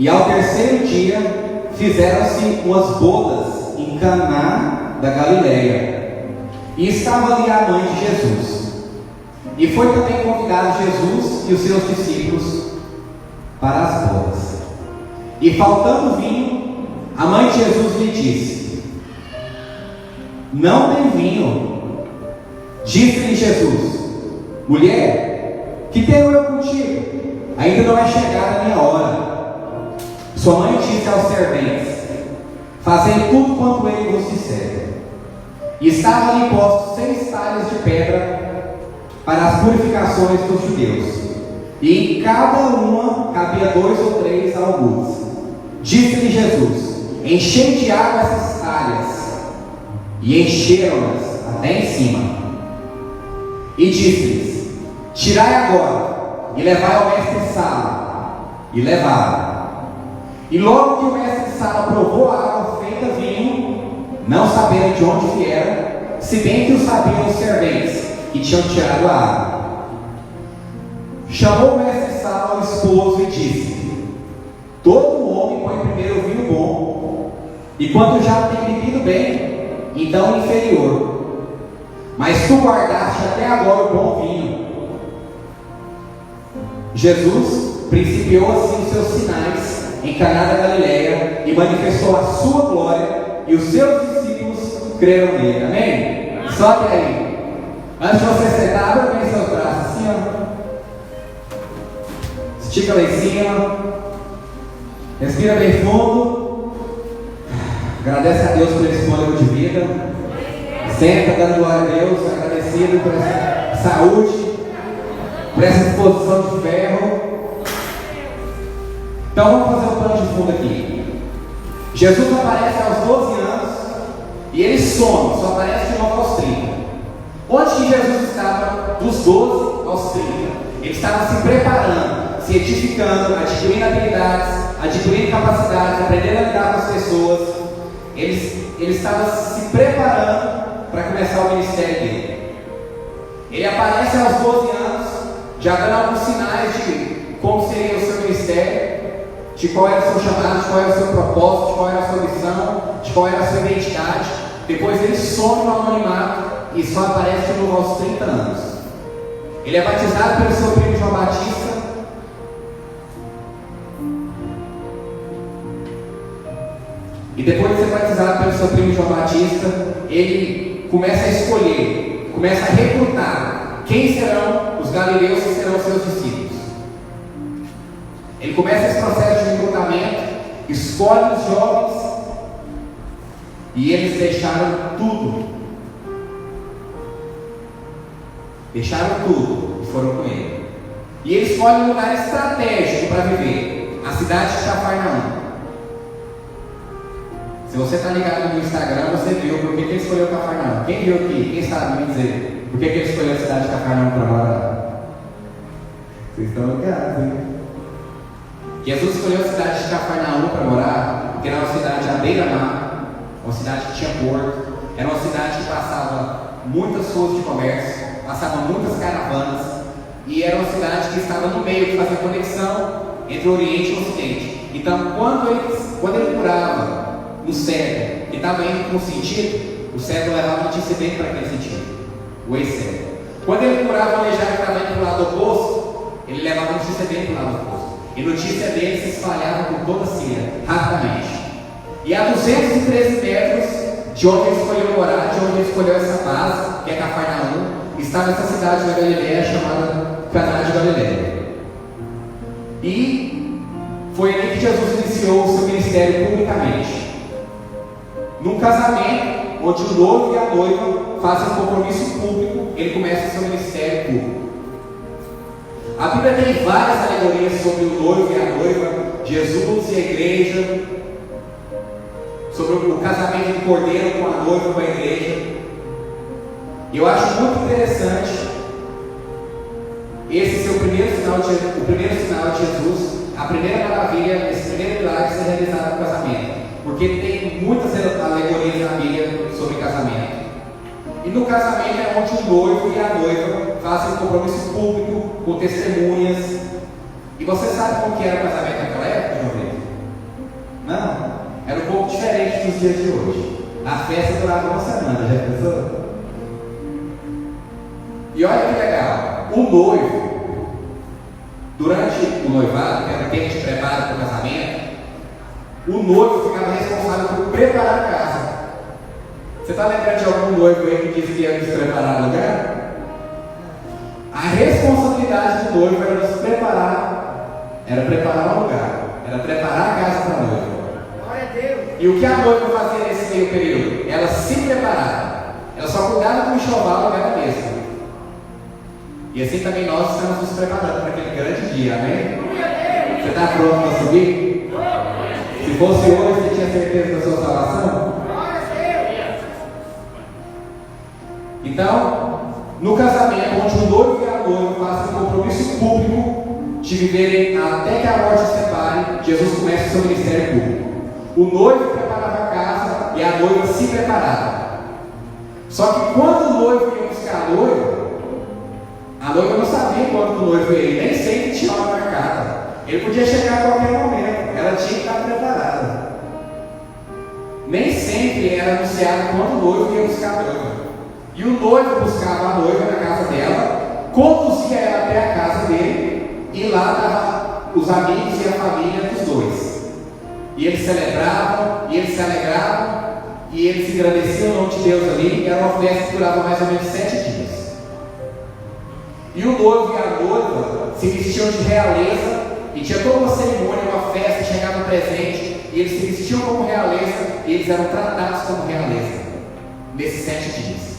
E ao terceiro dia fizeram-se umas bodas em Caná da Galileia, e estava ali a mãe de Jesus. E foi também convidado Jesus e os seus discípulos para as bodas. E faltando vinho, a mãe de Jesus lhe disse: não tem vinho. Disse-lhe Jesus: mulher, que tenho eu contigo? Ainda não é chegada a minha hora. Sua mãe disse aos serventes: fazei tudo quanto ele vos disser. E estavam ali postos 6 talhas de pedra para as purificações dos judeus, e em cada uma cabia 2 ou 3 almudes. Disse-lhe Jesus: enchei de água essas talhas. E encheram-nas até em cima. E disse-lhes: tirai agora e levai ao mestre-sala. E levaram. E logo que o mestre-sala provou a água feita vinho, não sabendo de onde viera, se bem que o sabiam os serventes que tinham tirado a água. Chamou o mestre-sala ao esposo e disse: todo homem põe primeiro o vinho bom, e quando já tem bebido bem, então o inferior. Mas tu guardaste até agora o bom vinho. Jesus principiou assim os seus sinais em Caná da Galileia e manifestou a sua glória, e os seus discípulos creram nele. Amém? Sobe aí. Antes de você sentar, abra bem seus braços assim, ó. Estica lá em cima. Respira bem fundo. Agradece a Deus por esse fôlego de vida. Senta dando glória a Deus, agradecido por essa saúde, por essa disposição de ferro. Então vamos fazer um plano de fundo aqui. Jesus aparece aos 12 anos e ele some, só aparece de novo aos 30. Onde que Jesus estava dos 12 aos 30? Ele estava se preparando, se edificando, adquirindo habilidades, adquirindo capacidades, aprendendo a lidar com as pessoas. Ele estava se preparando para começar o ministério dele. Ele aparece aos 12 anos, já dando alguns sinais de como seria o seu ministério, de qual era o seu chamado, de qual era o seu propósito, de qual era a sua missão, de qual era a sua identidade. Depois ele some no anonimato e só aparece de novo aos 30 anos. Ele é batizado pelo seu primo João Batista. E depois de ser batizado pelo seu primo João Batista, ele começa a escolher, começa a recrutar quem serão os galileus que serão seus discípulos. Ele começa esse processo de recrutamento, escolhe os jovens, e eles deixaram tudo. Deixaram tudo e foram com ele. E ele escolhe um lugar estratégico para viver, a cidade de Cafarnaum. Se você está ligado no Instagram, você viu por que ele escolheu Cafarnaum. Quem viu aqui? Quem sabe me dizer por que ele escolheu a cidade de Cafarnaum para morar? Vocês estão ligados, hein? Jesus escolheu a cidade de Cafarnaum para morar porque era uma cidade à beira-mar, uma cidade que tinha porto, era uma cidade que passava muitas ruas de comércio, passavam muitas caravanas, e era uma cidade que estava no meio, que fazia conexão entre o Oriente e o Ocidente. Então, quando ele curava no cego, que estava indo para um sentido, o cego levava notícia dele para aquele sentido, o ex-cego. Quando ele curava o aleijado que estava indo para o lado oposto, ele levava notícia dele para o lado oposto. E notícia dele se espalhava por toda a Síria, rapidamente. E a 213 metros de onde ele escolheu morar, de onde ele escolheu essa base, que é Cafarnaum, estava essa cidade da Galileia chamada Caná de Galileia. E foi ali que Jesus iniciou o seu ministério publicamente. Num casamento, onde o noivo e a noiva fazem um compromisso público, ele começa o seu ministério público. A Bíblia tem várias alegorias sobre o noivo e a noiva, Jesus e a igreja, sobre o casamento do cordeiro com a noiva e com a igreja. E eu acho muito interessante esse ser o primeiro sinal de Jesus, a primeira maravilha, esse primeiro milagre ser realizado no casamento, porque tem muitas alegorias na Bíblia sobre casamento. E no casamento é onde o noivo e a noiva fazem um compromisso público, com testemunhas. E você sabe como que era o casamento naquela época, João Vitor? Não, era um pouco diferente dos dias de hoje. A festa durava uma semana, já pensou? E olha que legal, o noivo, durante o noivado, que era o tempo de preparo para o casamento, o noivo ficava responsável por preparar a casa. Você está lembrando de algum noivo aí que disse que ia nos preparar o lugar? A responsabilidade do noivo era nos preparar, era preparar o lugar, era preparar a casa para a noiva. Glória a Deus. E o que a noiva fazia nesse meio período? Ela se preparava, ela só cuidava do enxoval dela mesma. E assim também nós estamos nos preparando para aquele grande dia, amém? Você está pronto para subir? Se fosse hoje, você tinha certeza da sua salvação? Então, no casamento, onde o noivo e a noiva fazem um compromisso público de viverem até que a morte os separe, Jesus começa o seu ministério público. O noivo preparava a casa e a noiva se preparava. Só que quando o noivo ia buscar a noiva não sabia quando o noivo ia ir, nem sempre tinha hora marcada. Ele podia chegar a qualquer momento, ela tinha que estar preparada. Nem sempre era anunciado quando o noivo ia buscar a noiva. E o noivo buscava a noiva na casa dela, conduzia ela até a casa dele, e lá estavam os amigos e a família dos dois. E eles celebravam, e eles se alegravam, e eles se agradeciam o nome de Deus ali, e era uma festa que durava mais ou menos 7 dias. E o noivo e a noiva se vestiam de realeza, e tinha toda uma cerimônia, uma festa, chegava um presente, e eles se vestiam como realeza, e eles eram tratados como realeza, nesses 7 dias.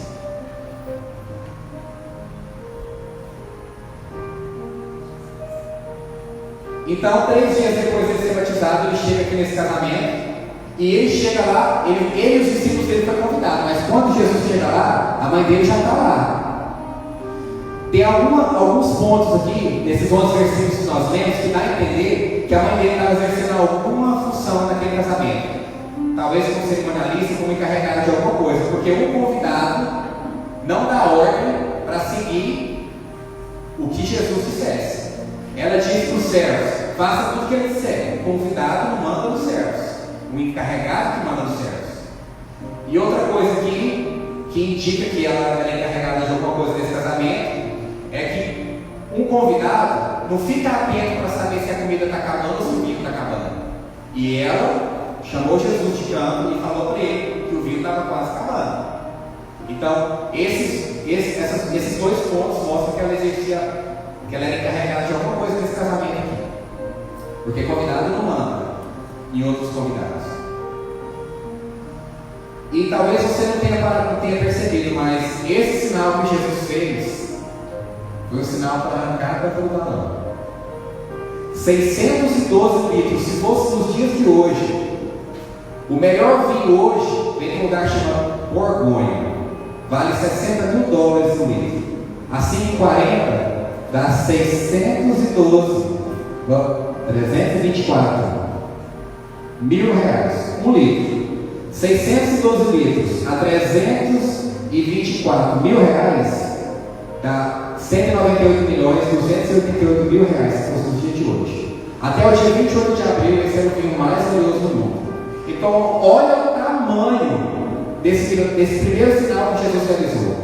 Então, 3 dias depois de ser batizado, ele chega aqui nesse casamento, e ele chega lá, ele e os discípulos dele foram convidados, mas quando Jesus chega lá, a mãe dele já está lá. Tem alguns pontos aqui, nesses 11 versículos que nós lemos, que dá a entender que a mãe dele estava exercendo alguma função naquele casamento. Talvez como cerimonialista, como encarregada de alguma coisa, porque um convidado não dá ordem para seguir o que Jesus dissesse. Ela diz para os servos: faça tudo o que ele disser. O convidado não manda nos servos, o encarregado que manda nos servos. E outra coisa aqui, que indica que ela é encarregada de alguma coisa desse casamento, é que um convidado não fica atento para saber se a comida está acabando ou se o vinho está acabando. E ela chamou Jesus de canto e falou para ele que o vinho estava quase acabando. Então, esses 2 pontos mostram que ela exercia, que ela era encarregada de alguma coisa nesse casamento aqui. Porque convidado não manda em outros convidados. E talvez você não tenha percebido, mas esse sinal que Jesus fez foi um sinal para arrancar a tampa do balão. 612 litros. Se fosse nos dias de hoje, o melhor vinho hoje vem de um lugar chamado Borgonha. Vale $60 mil o litro. Assim, em 40 dá 324 mil reais. Um litro. 612 litros a 324 mil reais dá 198.288 mil reais, se fosse no dia de hoje. Até o dia 28 de abril, esse era o vinho mais valioso do mundo. Então, olha o tamanho desse primeiro sinal que Jesus realizou.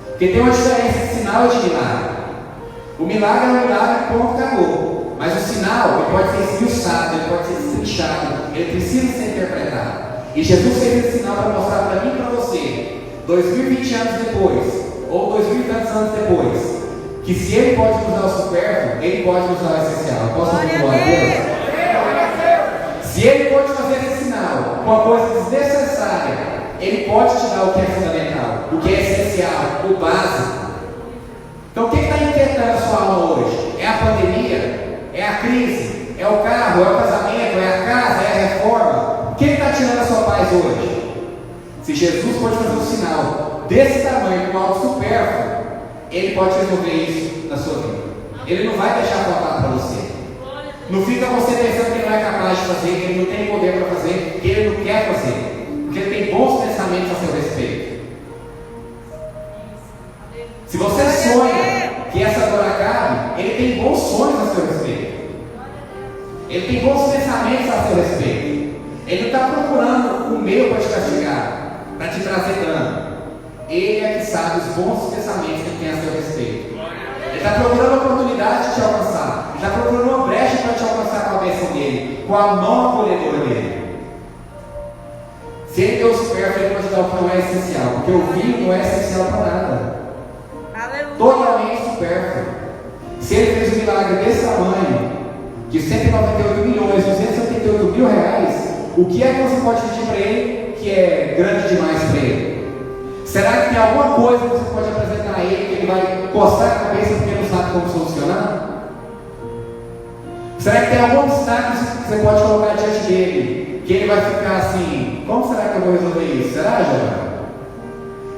Porque tem uma diferença de sinal e de milagre. O milagre é um milagre, ponto, acabou. Mas o sinal, ele pode ser esmiuçado, ele pode ser destrinchado, ele precisa ser interpretado. E Jesus fez esse sinal para mostrar para mim e para você, 2020 anos depois, ou 2000 e tantos anos depois, que se ele pode usar o supérfluo, ele pode usar o essencial. Posso ouvir glória a Deus? Se ele pode fazer esse sinal com uma coisa desnecessária, ele pode te dar o que é fundamental, o que é essencial, o básico. Então, o que está inquietando a sua alma hoje? É a pandemia? É a crise? É o carro? É o casamento? É a casa? É a reforma? O que está tirando a sua paz hoje? Se Jesus pode fazer um sinal desse tamanho com algo supérfluo, ele pode resolver isso na sua vida. Ele não vai deixar faltar para você. Não fica você pensando que ele não é capaz de fazer, que ele não tem poder para fazer, que ele não quer fazer, porque ele tem bons pensamentos a seu respeito. Se você sonha que essa dor acabe, ele tem bons sonhos a seu respeito. Ele tem bons pensamentos a seu respeito. Ele não está procurando um meio para te castigar, para te trazer dano. Ele é que sabe os bons pensamentos que ele tem a seu respeito. Ele está procurando a oportunidade de te alcançar. Ele está procurando uma brecha para te alcançar com a bênção dele, com a mão acolhedora dele. Se ele deu supérfluo, ele pode dar o que não é essencial, porque o vinho não é essencial para nada. Aleluia. Totalmente supérfluo. Se ele fez um milagre desse tamanho, de 198 milhões, 278 mil reais, o que é que você pode pedir para ele que é grande demais para ele? Será que tem alguma coisa que você pode apresentar a ele que ele vai coçar a cabeça porque não sabe como solucionar? Será que tem algum obstáculo que você pode colocar diante dele que ele vai ficar assim, como será que eu vou resolver isso? Será, Giovanni?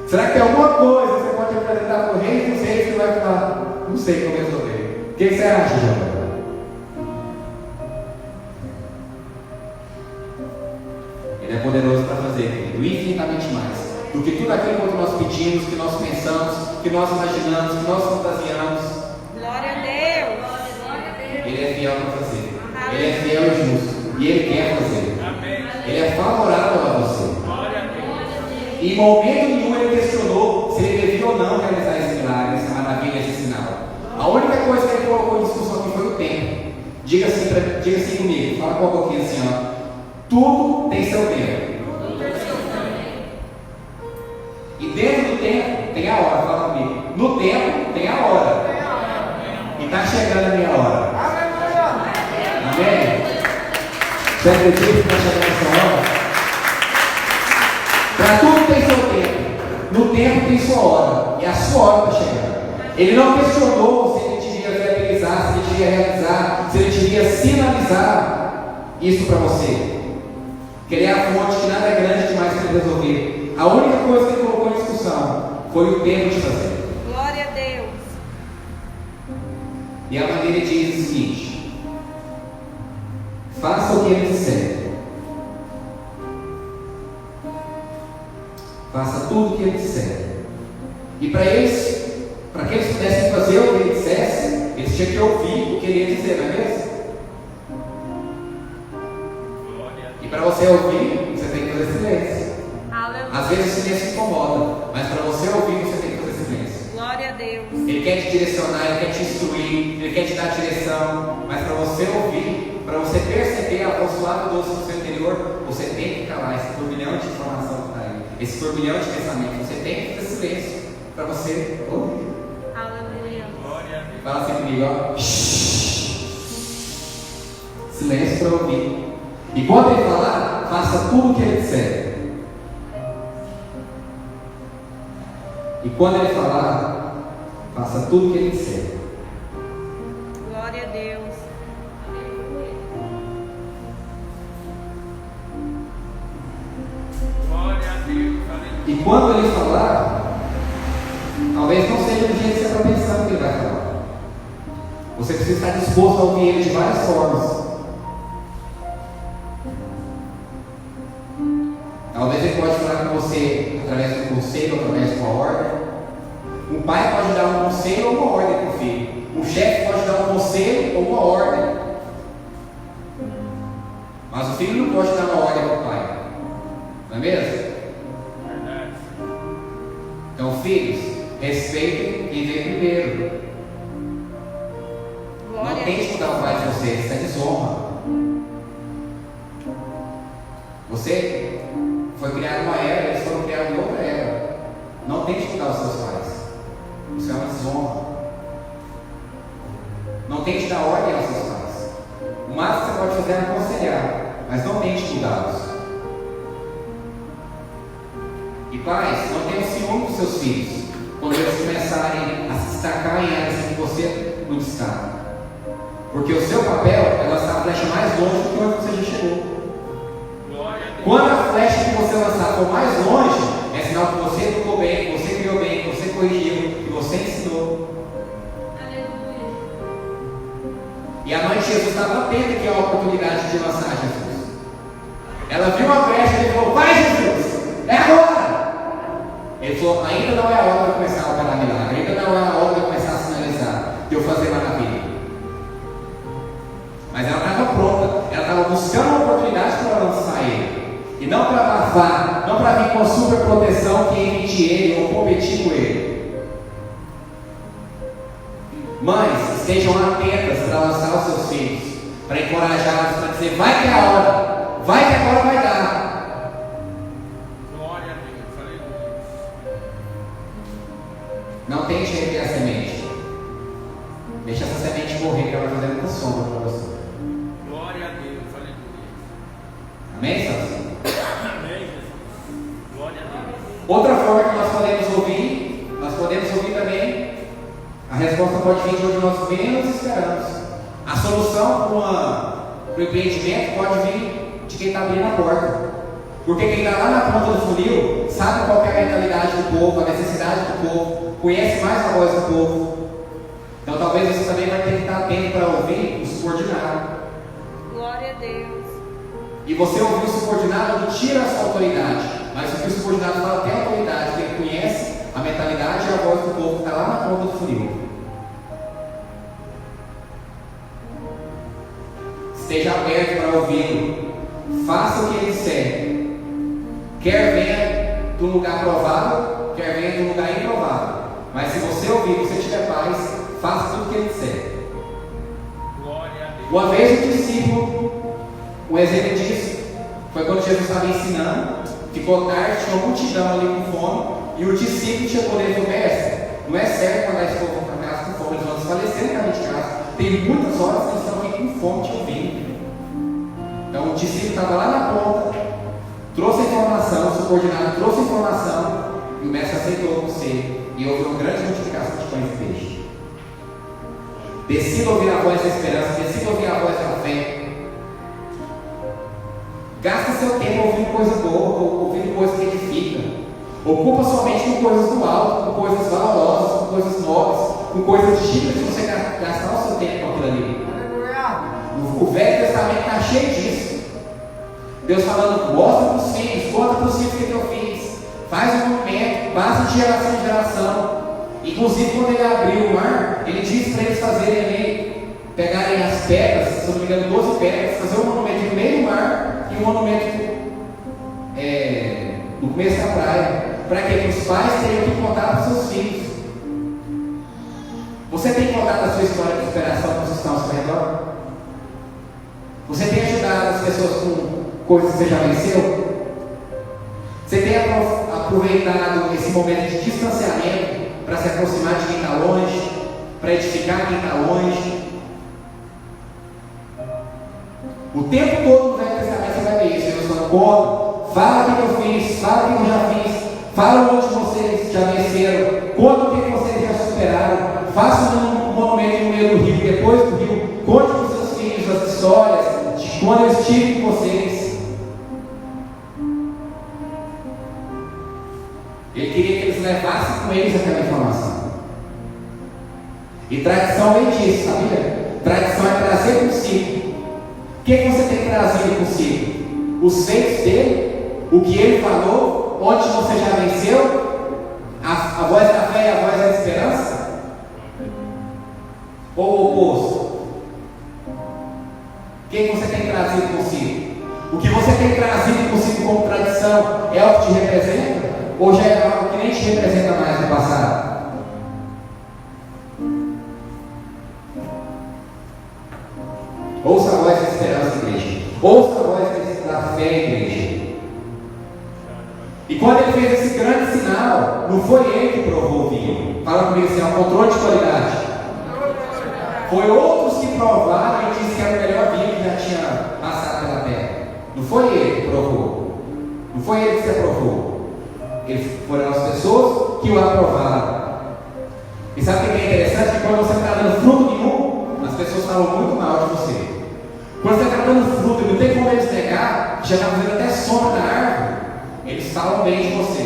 Será que tem alguma coisa que você pode apresentar para o rei dos reis que ele vai falar, não sei como resolver? O que você acha, Giovanni? Ele é poderoso para fazer, querido, infinitamente mais do que tudo aquilo que nós pedimos, que nós pensamos, que nós imaginamos, que nós fantasiamos. Glória a Deus. Ele é fiel para fazer. Ele é fiel e justo. E ele quer fazer. Ele é favorável a você. E em momento nenhum ele questionou se ele devia ou não realizar esse milagre, essa maravilha, esse sinal. A única coisa que ele colocou em discussão aqui foi o tempo. Diga assim comigo, fala com um pouquinho assim, ó. Tudo tem seu tempo. E dentro do tempo tem a hora, fala comigo. No tempo tem a hora. E está chegando a minha hora. Amém? Você acredita que está chegando essa hora? Para tudo tem seu tempo. No tempo tem sua hora. E a sua hora está chegando. Ele não questionou se ele devia viabilizar, se ele devia realizar, se ele devia sinalizar isso para você. Que ele é a fonte que nada é grande demais para ele resolver. A única coisa que ele colocou em discussão foi o tempo de fazer. Glória a Deus. E a maneira diz o seguinte: faça o que ele disser. Faça tudo o que ele disser. E para que eles pudessem fazer o que ele dissesse, eles tinham que ouvir o que ele ia dizer, não é mesmo? E para você ouvir, você tem que fazer silêncio. Às vezes o silêncio incomoda, mas para você ouvir, você tem que fazer silêncio. Glória a Deus. Ele quer te direcionar, ele quer te instruir, ele quer te dar direção, mas para você ouvir, para você perceber a voz suave doce no seu interior, você tem que calar esse turbilhão de informação que está aí, esse turbilhão de pensamento. Você tem que fazer silêncio para você ouvir. Aleluia. Fala assim comigo, ó. Silêncio para ouvir. E quando ele falar, faça tudo o que ele disser. E quando ele falar, faça tudo o que ele disser. Glória a Deus. Glória a Deus. E quando ele falar, talvez não seja o dia que você está pensando que ele vai falar. Você precisa estar disposto a ouvir ele de várias formas. Talvez ele pode falar com você através do conselho, através de uma ordem. Um pai pode dar um conselho ou uma ordem para o filho. Um chefe pode dar um conselho ou uma ordem. Mas o filho não pode dar uma ordem para o pai. Não é mesmo? Verdade. Então, filhos, respeitem quem vem primeiro. Não Glória a tente Deus. mudar o pai de vocês, isso é desonra. Você foi criado numa era, eles foram criados em outra era. Não tente mudar os seus pais. Isso é uma desonra. Não tente dar ordem aos seus pais. O máximo que você pode fazer é aconselhar, mas não tente mudá-los. E pais, não tenham ciúme dos seus filhos quando eles começarem a se destacar em áreas que você não destaca. Porque o seu papel é lançar a flecha mais longe do que onde você já chegou. Glória a Deus. Quando a flecha que você lançar for mais longe, é sinal que você educou bem, que você criou bem, que você corrigiu, que você ensinou. Aleluia. E a mãe de Jesus estava atenta aqui a oportunidade de lançar Jesus. Ela viu a brecha e falou: vai, Jesus, é agora! Ele falou: ainda não é a hora de começar a operar milagre, ainda não é a hora de começar a sinalizar, de eu fazer maravilha. Mas ela estava pronta, ela estava buscando uma oportunidade para lançar ele. para vir com a super proteção que emite ele ou competir com ele. Mães, estejam atentas para lançar os seus filhos, para encorajá-los, para dizer, vai que é a hora, vai que agora vai dar. Glória a Deus. Aleluia. Não tente reter a semente. Deixa essa semente morrer, que ela vai fazer muita sombra para você. Glória a Deus. Aleluia. Amém, Celso? Amém, Jesus. Glória a Deus. Outra forma que nós podemos ouvir também, a resposta pode vir de onde nós menos esperamos. A solução para o empreendimento pode vir de quem está abrindo a porta. Porque quem está lá na ponta do funil sabe qual é a mentalidade do povo, a necessidade do povo, conhece mais a voz do povo. Então talvez você também vai ter que estar atento para ouvir o subordinado. Glória a Deus. E você ouvir o subordinado não tira a sua autoridade, mas o que o subordinado fala tem autoridade, porque ele conhece a mentalidade e a voz do povo que está lá na ponta do funil. Esteja aberto para ouvi-lo. Faça o que ele disser. Quer venha de um lugar provável, quer venha de um lugar improvável. Mas se você ouvir, se você tiver paz, faça tudo o que ele disser. Glória a Deus. Uma vez um discípulo, um exemplo disso, foi quando Jesus estava ensinando, ficou tarde, tinha uma multidão ali com fome, e o discípulo chegou nele e falou, mestre, não é certo mandar esse povo para casa com fome, eles vão desfalecer no caminho de casa. Tem muitas horas que eles estão aqui com fome te ouvindo. Então o discípulo estava lá na ponta, trouxe a informação, o subordinado trouxe a informação, e o mestre aceitou o conselho, e houve uma grande multiplicação de pães e peixes. Decida ouvir a voz da esperança, decida ouvir a voz da fé. Gasta seu tempo ouvindo coisa boa, ouvindo coisa que edifica. Ocupa somente com coisas do alto, com coisas valorosas, com coisas nobres, com coisas dignas de você gastar o seu tempo com aquilo ali. O Velho Testamento está cheio disso. Deus falando, mostra para os filhos, conta para os filhos o que eu fiz. Faz um movimento, passa de geração em geração. Inclusive, quando ele abriu o mar, ele disse para eles fazerem ali, pegarem as pedras, se não me engano, 12 pedras, fazer um monumento no meio do mar e um monumento no começo da praia. Para que os pais tenham que contar para os seus filhos. Você tem contado a sua história de superação para os que estão ao seu redor? Você tem ajudado as pessoas com coisas que você já venceu? Você tem aproveitado esse momento de distanciamento para se aproximar de quem está longe, para edificar quem está longe? O tempo todo no Velho Testamento você vai ver isso. Deus falando, conta, fala o que eu fiz, fala o que eu já fiz, fala onde vocês já venceram, conta o que vocês já superaram, faça um monumento no meio do rio, depois do rio, conte para os seus filhos as histórias de quando eu estive com vocês. Ele queria que eles levassem com eles aquela informação. E tradição vem disso, sabia? Tradição é trazer consigo. O que você tem trazido consigo? Os feitos dele, o que ele falou, onde você já venceu, a voz da fé e a voz da esperança? Ou o oposto? O que você tem trazido consigo? O que você tem trazido consigo como tradição é o que te representa? Ou já é algo que nem te representa mais no passado? Ouça a voz da esperança, igreja. Ouça a voz da fé, igreja. E quando ele fez esse grande sinal, não foi ele que provou o vinho. Fala comigo assim, é um controle de qualidade. Foi outros que provaram e disseram que era o melhor vinho que já tinha passado pela terra. Não foi ele que provou. Não foi ele que se aprovou. Foram as pessoas que o aprovaram. E sabe o que é interessante? Que quando você está dando fruto nenhum, as pessoas falam muito mal de você. Quando você está dando fruto e não tem como eles negar, já está fazendo até sombra na árvore, eles falam bem de você.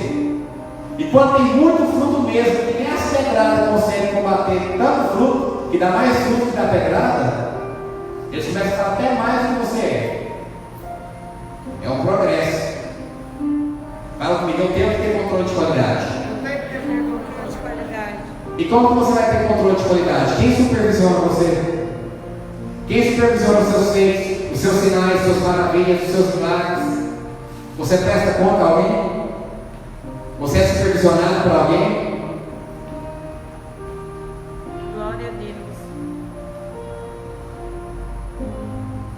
E quando tem muito fruto mesmo, que nem as pedradas conseguem combater tanto fruto, que dá mais fruto que dá pedrada, eles começam a falar até mais do que você é. É um progresso. Fala comigo, eu tenho que ter controle de qualidade. E como que você vai ter controle de qualidade? Quem supervisiona você? Quem supervisiona os seus feitos, os seus sinais, as suas maravilhas, os seus milagres? Você presta conta a alguém? Você é supervisionado por alguém? Glória a Deus.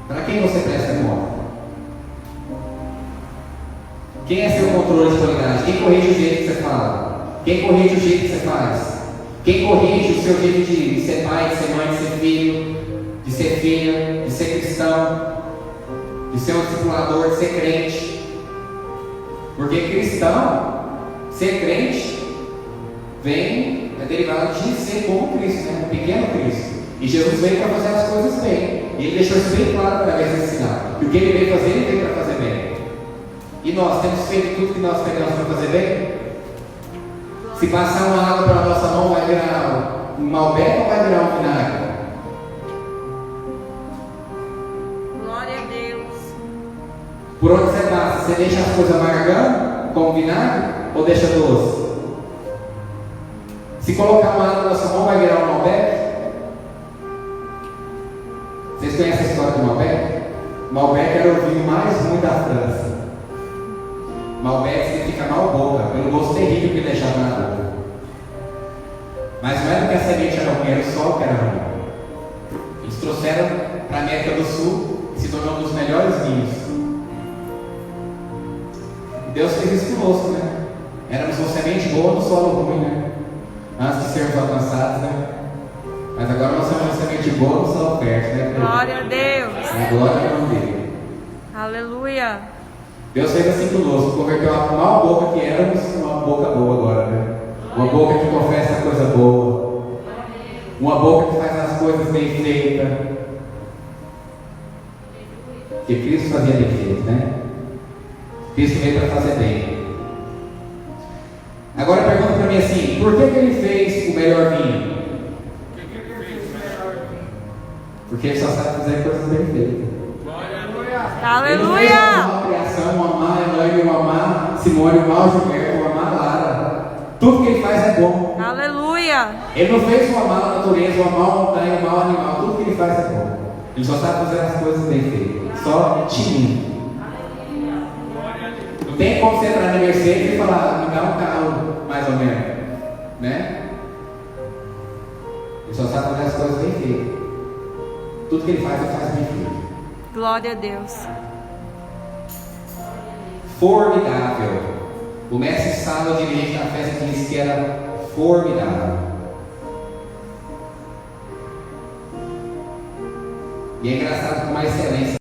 Para quem você presta conta? Quem é seu controle de qualidade? Quem corrige o jeito que você fala? Quem corrige o jeito que você faz? Quem corrige o seu jeito de ser pai, de ser mãe, de ser filho, de ser filha, de ser cristão, de ser um discipulador, de ser crente? Porque cristão, ser crente, é derivado de ser como Cristo, né? Um pequeno Cristo. E Jesus veio para fazer as coisas bem. E Ele deixou isso bem claro através desse sinal. Que o que Ele veio fazer, Ele veio para fazer bem. E nós temos feito tudo que nós pegamos para fazer bem? Se passar uma água pela nossa mão, vai virar um malbec ou vai virar um vinagre? Glória a Deus. Por onde você passa, você deixa as coisas amargando, como vinagre, ou deixa doce? Se colocar uma água na nossa mão, vai virar um malbec? Vocês conhecem a história do Malbec? Malbec era o vinho mais ruim da França. Malbec significa mal boca, pelo gosto terrível que ele deixava na boca. Mas não era que a semente era ruim, era o sol que era ruim. Eles trouxeram para a América do Sul e se tornou um dos melhores vinhos. Deus fez isso conosco, né? Éramos uma semente boa no solo ruim, né? Antes de sermos alcançados, né? Mas agora nós somos uma semente boa no solo fértil, né? Glória a Deus. A glória ao nome dele. Aleluia. Deus fez assim conosco, converteu a mal boca que éramos em uma boca boa agora, né? Uma boca que confessa coisa boa. Uma boca que faz as coisas bem feitas. Porque Cristo fazia bem feito, né? Cristo veio para fazer bem. Agora pergunta para mim assim: por que Ele fez o melhor vinho? Porque Ele só sabe fazer coisas bem feitas. Aleluia. Ele não fez uma criação, um amar Elaine, um amar Simone, um amar Gilberto, um amar Lara. Tudo que Ele faz é bom. Aleluia. Ele não fez um amar a natureza, um amar a montanha, um amar o animal. Tudo que Ele faz é bom. Ele só sabe fazer as coisas bem feitas. Só timinho. Não tem como você entrar na Mercedes e falar: me dá um carro, mais ou menos, né? Ele só sabe fazer as coisas bem feitas. Tudo que Ele faz bem feito. Glória a Deus. Formidável. O mestre Sala, dirigente da festa, disse que era formidável. E é engraçado com uma excelência.